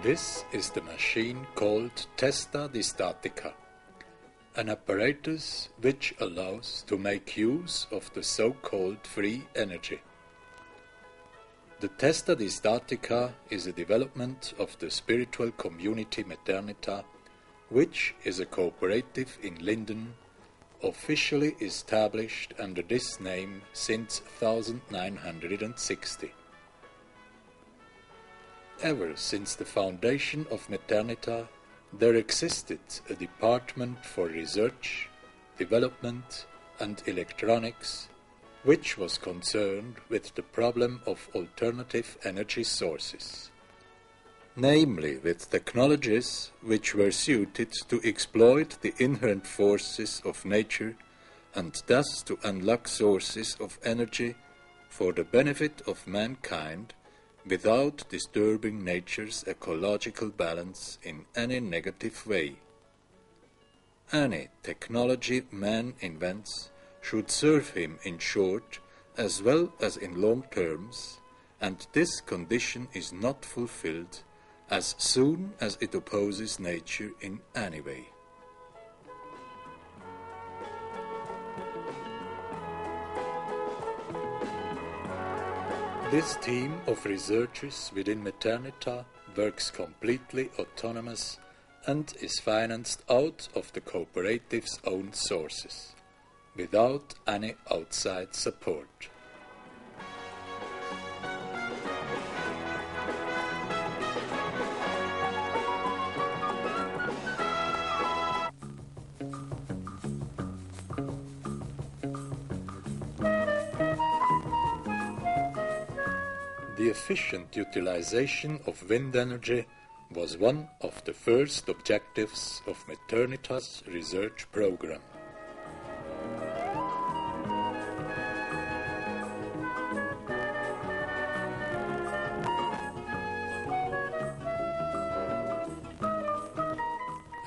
This is the machine called Testatika, an apparatus which allows to make use of the so-called free energy. The Testatika is a development of the spiritual community Methernitha, which is a cooperative in Linden, officially established under this name since 1960. Ever since the foundation of Methernitha, there existed a department for research, development and electronics, which was concerned with the problem of alternative energy sources, namely with technologies which were suited to exploit the inherent forces of nature and thus to unlock sources of energy for the benefit of mankind without disturbing nature's ecological balance in any negative way. Any technology man invents should serve him in short as well as in long terms, and this condition is not fulfilled as soon as it opposes nature in any way. This team of researchers within Methernitha works completely autonomous and is financed out of the cooperative's own sources, without any outside support. The efficient utilization of wind energy was one of the first objectives of Methernitha's research program.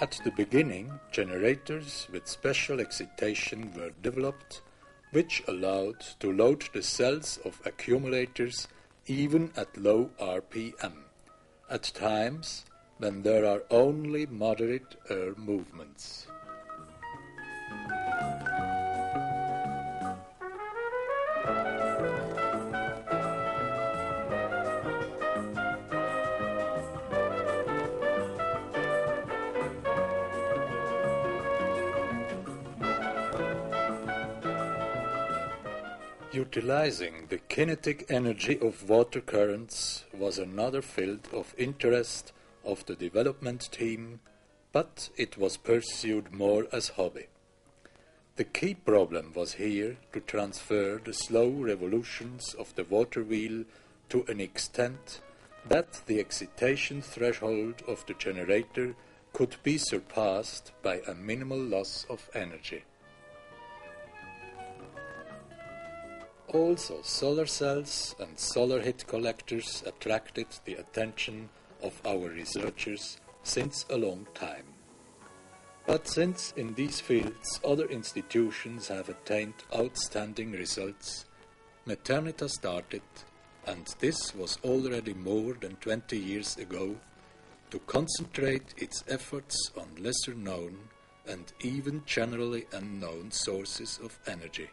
At the beginning, generators with special excitation were developed, which allowed to load the cells of accumulators even at low RPM, at times when there are only moderate air movements. Utilizing the kinetic energy of water currents was another field of interest of the development team, but it was pursued more as hobby. The key problem was here to transfer the slow revolutions of the water wheel to an extent that the excitation threshold of the generator could be surpassed by a minimal loss of energy. Also, solar cells and solar heat collectors attracted the attention of our researchers since a long time. But since in these fields other institutions have attained outstanding results, Methernitha started, and this was already more than 20 years ago, to concentrate its efforts on lesser known and even generally unknown sources of energy.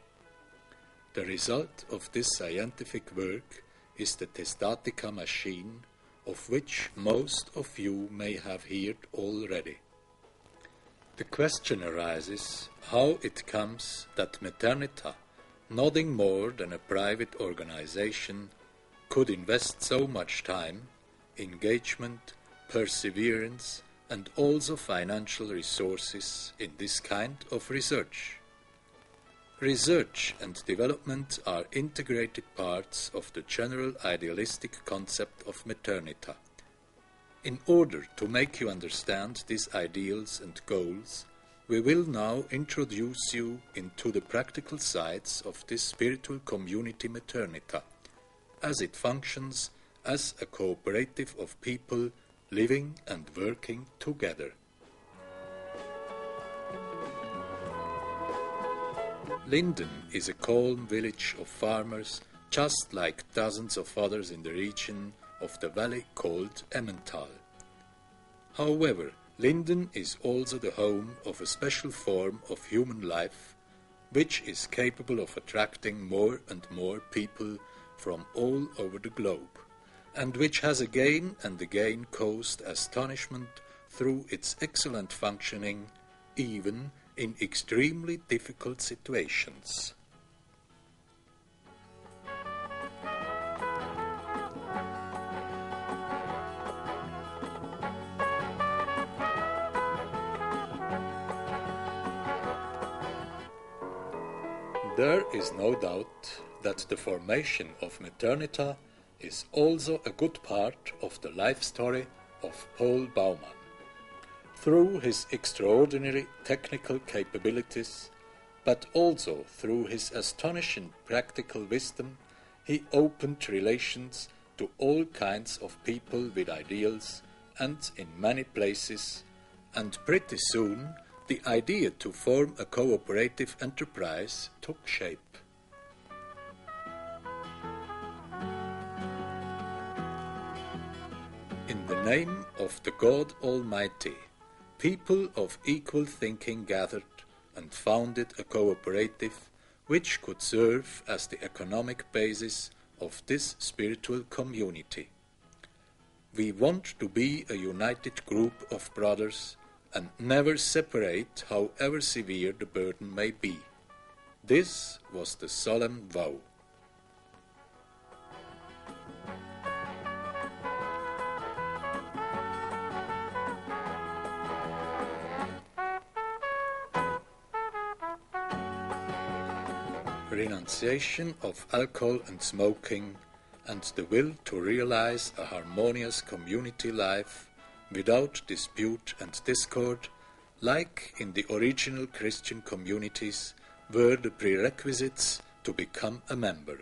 The result of this scientific work is the Testatika machine, of which most of you may have heard already. The question arises how it comes that Methernitha, nothing more than a private organization, could invest so much time, engagement, perseverance, and also financial resources in this kind of research. Research and development are integrated parts of the general idealistic concept of Methernitha. In order to make you understand these ideals and goals, we will now introduce you into the practical sides of this spiritual community Methernitha, as it functions as a cooperative of people living and working together. Linden is a calm village of farmers, just like dozens of others in the region of the valley called Emmental. However, Linden is also the home of a special form of human life which is capable of attracting more and more people from all over the globe, and which has again and again caused astonishment through its excellent functioning, even in extremely difficult situations. There is no doubt that the formation of Methernitha is also a good part of the life story of Paul Baumann. Through his extraordinary technical capabilities, but also through his astonishing practical wisdom, he opened relations to all kinds of people with ideals and in many places, and pretty soon the idea to form a cooperative enterprise took shape. In the name of the God Almighty, people of equal thinking gathered and founded a cooperative which could serve as the economic basis of this spiritual community. We want to be a united group of brothers and never separate, however severe the burden may be. This was the solemn vow. Renunciation of alcohol and smoking, and the will to realize a harmonious community life without dispute and discord, like in the original Christian communities, were the prerequisites to become a member.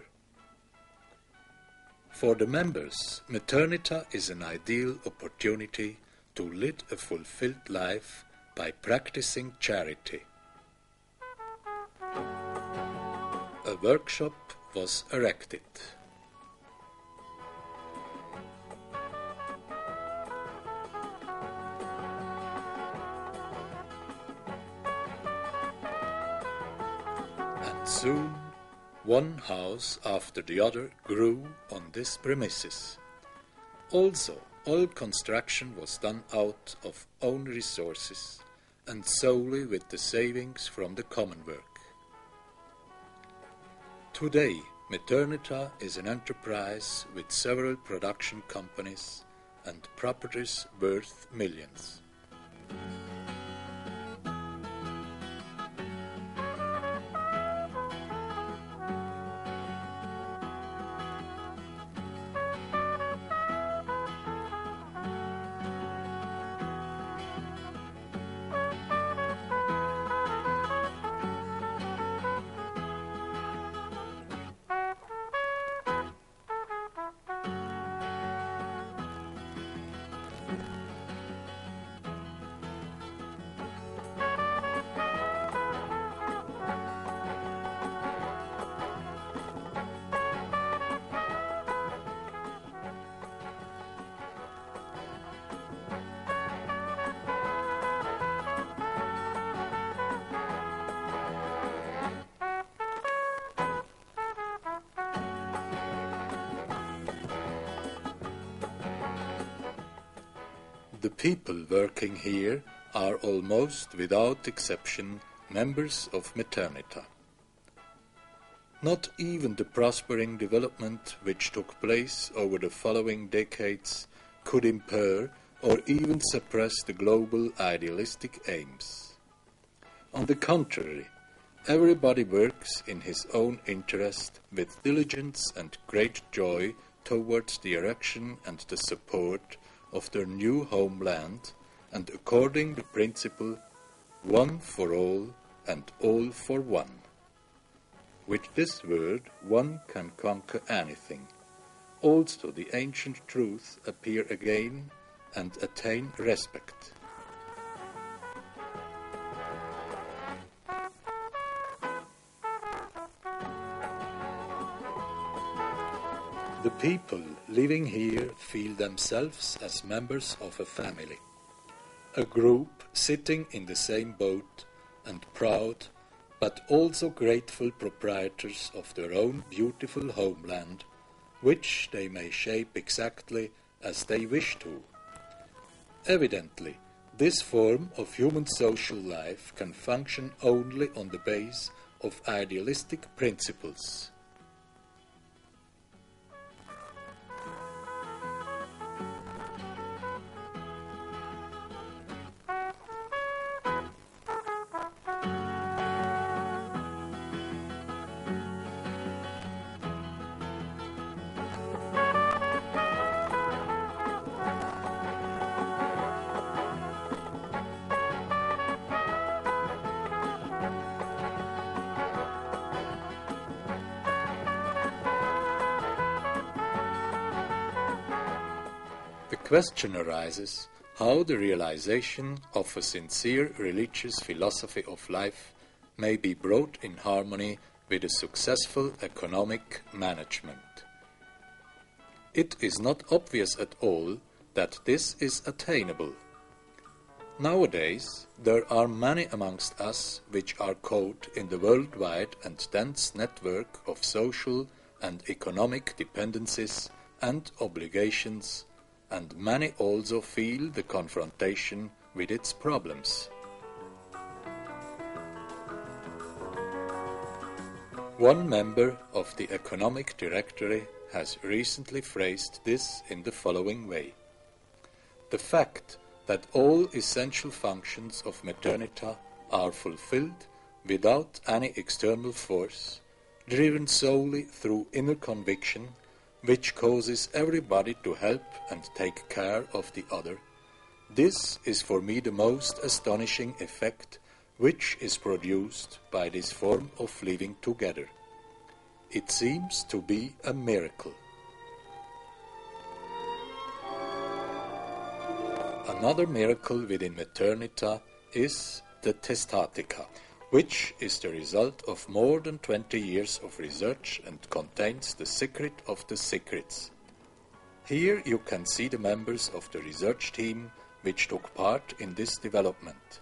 For the members, Methernitha is an ideal opportunity to lead a fulfilled life by practicing charity. A workshop was erected. And soon, one house after the other grew on this premises. Also, all construction was done out of own resources and solely with the savings from the common work. Today, Methernitha is an enterprise with several production companies and properties worth millions. The people working here are almost without exception members of Methernitha. Not even the prospering development which took place over the following decades could impair or even suppress the global idealistic aims. On the contrary, everybody works in his own interest with diligence and great joy towards the erection and the support of their new homeland, and according the principle one for all and all for one. With this word one can conquer anything. Also the ancient truths appear again and attain respect. The people living here feel themselves as members of a family. a group sitting in the same boat and proud, but also grateful proprietors of their own beautiful homeland, which they may shape exactly as they wish to. Evidently, this form of human social life can function only on the base of idealistic principles. The question arises how the realization of a sincere religious philosophy of life may be brought in harmony with a successful economic management. It is not obvious at all that this is attainable. Nowadays, there are many amongst us which are caught in the worldwide and dense network of social and economic dependencies and obligations, and many also feel the confrontation with its problems. One member of the Economic Directory has recently phrased this in the following way: the fact that all essential functions of Methernitha are fulfilled without any external force, driven solely through inner conviction, which causes everybody to help and take care of the other. This is for me the most astonishing effect which is produced by this form of living together. It seems to be a miracle. Another miracle within Methernitha is the Testatika, which is the result of more than 20 years of research and contains the secret of the secrets. Here you can see the members of the research team which took part in this development.